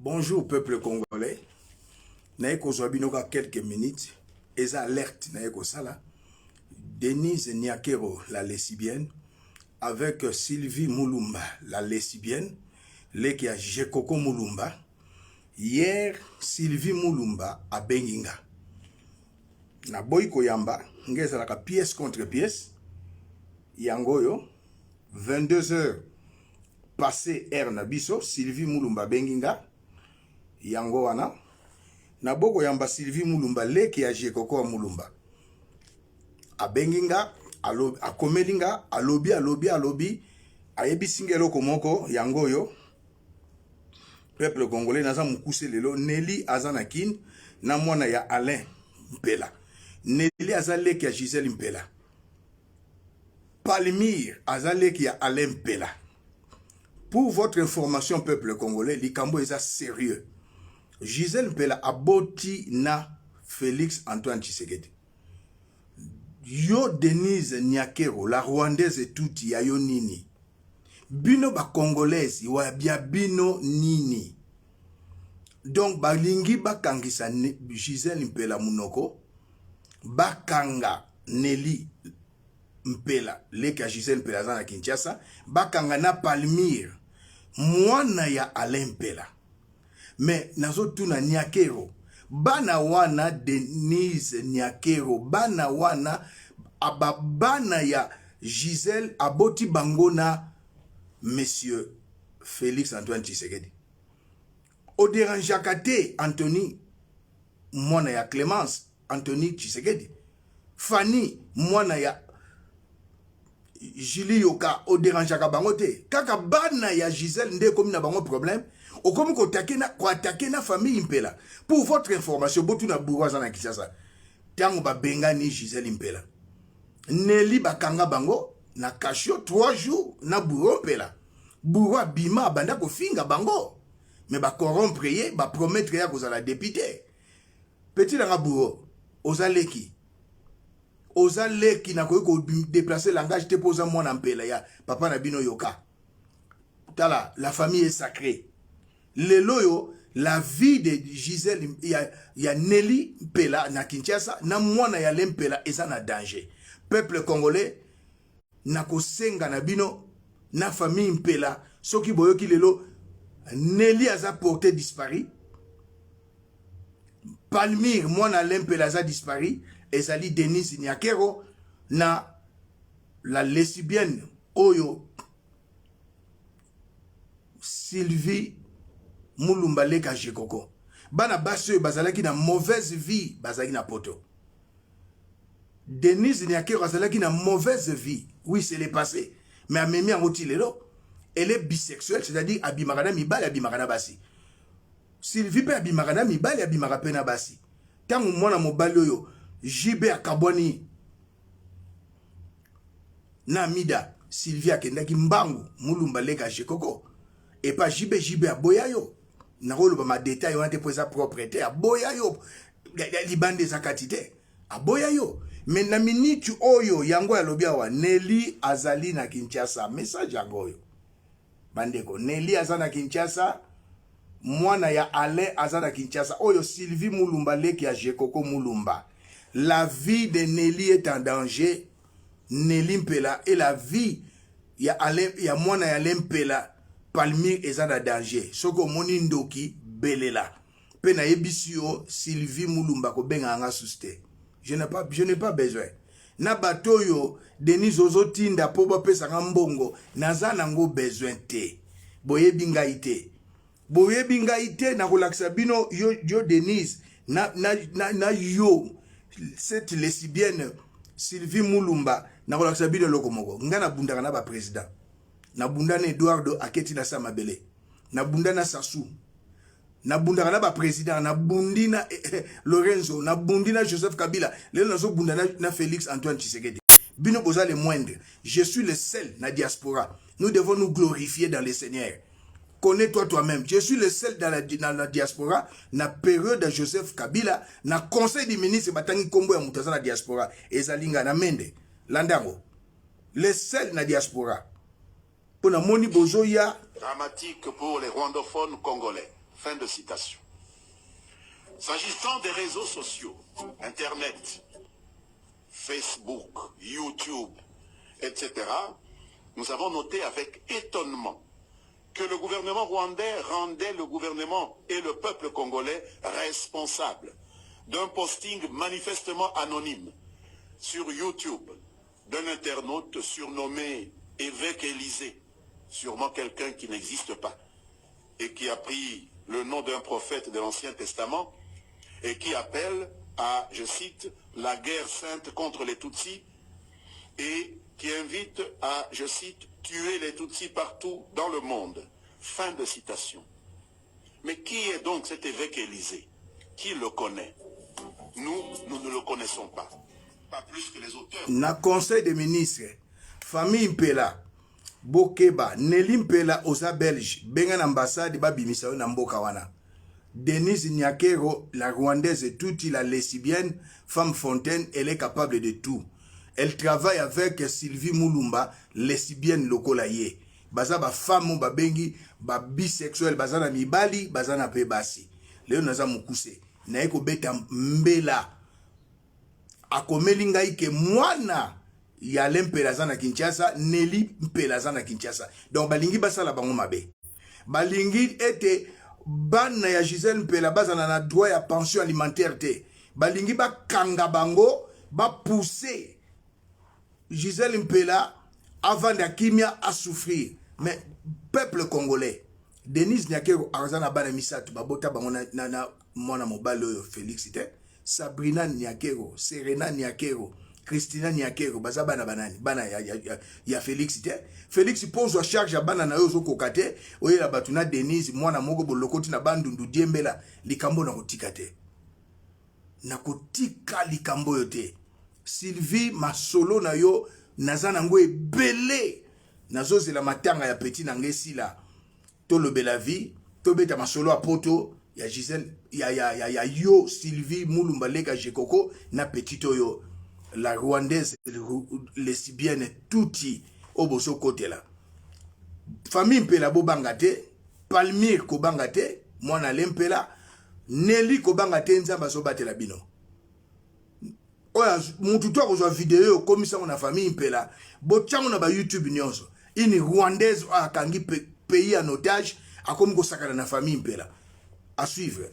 Bonjour peuple congolais. Naeko Zwabinoka quelques minutes. Eza alerte naeko sala. Denise Niakero, la lesbienne, avec Sylvie Moulumba, la lesbienne, qui a Jekoko Moulumba. Hier, Sylvie Moulumba a Benginga. Na boyko yamba, ngeza la pièce contre pièce. Yangoyo, 22h passé air nabiso, Sylvie Moulumba Benginga. Yango wana. Na boko yamba Sylvie Moulumba qui a Jekoko Moulumba. A Benginga, a Komelinga, a lobby, a Ebisingelo Komoko, Yangoyo. Peuple congolais, naza mukuse lelo, Nelly Azanakin, na mwana ya Alain Mpela. Nelly Azale qui a Gisèle Mpela. Palmyre Azale qui a Alain Mpela. Pour votre information, peuple congolais, Likambo est sérieux. Gisèle Mpela a boti na Félix Antoine Tshisekedi. Yo Denise Niakero, la Rwandaise et tout, ya yo nini. Bino ba Congolaise, wa bia bino nini. Donc, balingi bakangisa Gisèle Mpela munoko, bakanga Nelly Mpela, leka Gisèle Mpela zana Kinshasa, bakanga na Palmyre, mwana ya Alain Mpela. Mais nazo tuna Niakero, bana wana Denise Niakero, bana wana ababana ya Gisèle aboti bangona Monsieur Félix Antoine Tshisekedi. Au dérangeakate Anthony mwana ya Clémence Anthony Tshisekedi. Fanny mwana ya Julie Yoka au dérangeaka bangote. Kaka bana ya Gisèle nde komi na bango problème. Au comme ko attaquer na famille Mpela. Pour votre information, botu na bourgeois na Kinshasa. Tango ba benga ni Gisèle Mpela. Nelly bakanga bango na kashio 3 jours na bourreau Mpela. Bourreau bima banda ko finga bango. Mais ba corrompre ye, ba promettre ya kozala député. Petit la bourreau, ozaleki. Ozaleki na ko déplacer langage te posa mwana Mpela ya papa na bino yoka. Tala, la famille est sacrée. Le loyo, la vie de Gisèle, ya Nelly Mpela na Kinshasa, na mwana ya Mpela eza na danger. Peuple congolais, na kosenga na bino, na famille Mpela, soki boyoki lelo, Nelly aza porté disparu. Palmyre, mwana Mpela aza disparu. Ezali Denise Niakero, na la lesbienne, oyo, Sylvie Moulumba leka Jekoko. Bana baso bazalaki na mauvaise vie, bazalaki na poto. Denise Niakero bazalaki na mauvaise vie. Oui, c'est le passé. Mais a memi en lelo, elle est bisexuelle, c'est-à-dire abimarana mibali abimarana basi. Sylvie pe abimarana mibali abimarana pena basi. Tangu mwana mobali oyo JB akabwani na mida Sylvie akendaki mbangu Moulumba leka Jekoko. Et pas JB aboya yo. Nakolo ba ma détail on te posa propriété aboya yo. Libande zakatite aboya yo. Mais na minute oyo yango ya lobia wa Nelly azali na Kinshasa. Message yango yo. Bandeko Nelly azana Kinshasa. Mwana ya Alain azana Kinshasa. Oyo Sylvie Moulumba leki ya Jekoko Moulumba. La vie de Nelly est en danger. Nelly Mpela et la vie ya Alain ya mwana ya Alain Mpela. Palmyre eza na danger. Soko moni ndoki belela. Pe na yebisio Sylvie Moulumba ko benga nga suste. Je n'ai pas besoin. Na batoyo Denis Ozotinda po ba pesa ngambongo naza nango besoin te. Boyebi ngai te. Boyebi ngai te na kolakisa bino yo Denis na yo cette lesbienne Sylvie Moulumba na kolakisa bino lokomoko. Ngana bundaka na ba président. Na bundana Eduardo aketi na Samabele. Na bundana Sassou. Na bundana na ba président. Na bundina Lorenzo. Na bundina Joseph Kabila. Lelo nazo bundana na Félix Antoine Tshisekedi. Bino boza le moindre. Je suis le seul na diaspora. Nous devons nous glorifier dans le Seigneur. Connais-toi toi-même. Je suis le seul dans la diaspora. Na période de Joseph Kabila. Na conseil des ministres batangi kombo ya mutaza na diaspora. Ezalinga na mende. Landango. Le seul na diaspora. Pour la moni bozoya dramatique pour les rwandophones congolais. Fin de citation. S'agissant des réseaux sociaux, Internet, Facebook, YouTube, etc., nous avons noté avec étonnement que le gouvernement rwandais rendait le gouvernement et le peuple congolais responsables d'un posting manifestement anonyme sur YouTube d'un internaute surnommé Évêque Élysée, sûrement quelqu'un qui n'existe pas, et qui a pris le nom d'un prophète de l'Ancien Testament, et qui appelle à, je cite, la guerre sainte contre les Tutsis, et qui invite à, je cite, tuer les Tutsis partout dans le monde. Fin de citation. Mais qui est donc cet évêque Élysée? Qui le connaît? Nous ne le connaissons pas. Pas plus que les auteurs. Na conseil des ministres, famille Mpela, Bokeba, Nelly Mpela, osa Belge, benga ambassade babimisa na mboka wana. Denise Nyakero, la rwandaise toute la lesbienne, femme fontaine, elle est capable de tout. Elle travaille avec Sylvie Mulumba, lesbienne lokolaye. Baza ba femme ba bengi ba bisexuel baza na mibali baza na pe basi. Leo naza mukuse. Na eko beta mbela. Akomeli ngai ke mwana ya Mpela za na Kinshasa, Nelly Mpela za na Kinshasa. Donc balingi basala bango mabe. Balingi ete bana ya Gisèle Mpela bazana na droit ya pension alimentaire te. Balingi ba kanga bango ba pousser Gisèle Mpela avant de kimia à souffrir. Mais peuple congolais, Denise Nyakero arzana bana misatu babota bango na mwana mobile Félix te. Sabrina Nyakero, Serena Nyakero, Christina Nyakero, baza bana banani, bana ya Félix te. Félix pose à charge à bana na yozo kokate, oye la batuna Denise mwana moko bolokoti na bandundu diembela likambo na kotika te. Na kotika likambo yote. Sylvie masolo na yo nazana ngwe belé. Nazoze la matanga ya petit nangesi la tolobe la vie, tobeta masolo a poto. Ya Gisèle, ya yo Sylvie Mulumba Leka Jekoko na petit oyo la rwandaise lesbienne touti oboso kote la famille Mpela bo bangate Palmire ko bangate mwana Lempela Nelly ko bangate nzamba so batela bino oya mutu to ko video komisa na famille Mpela bo tsango na ba YouTube nyonso ini rwandaise akangi pays en otage akomi ko sakana na famille Mpela à suivre.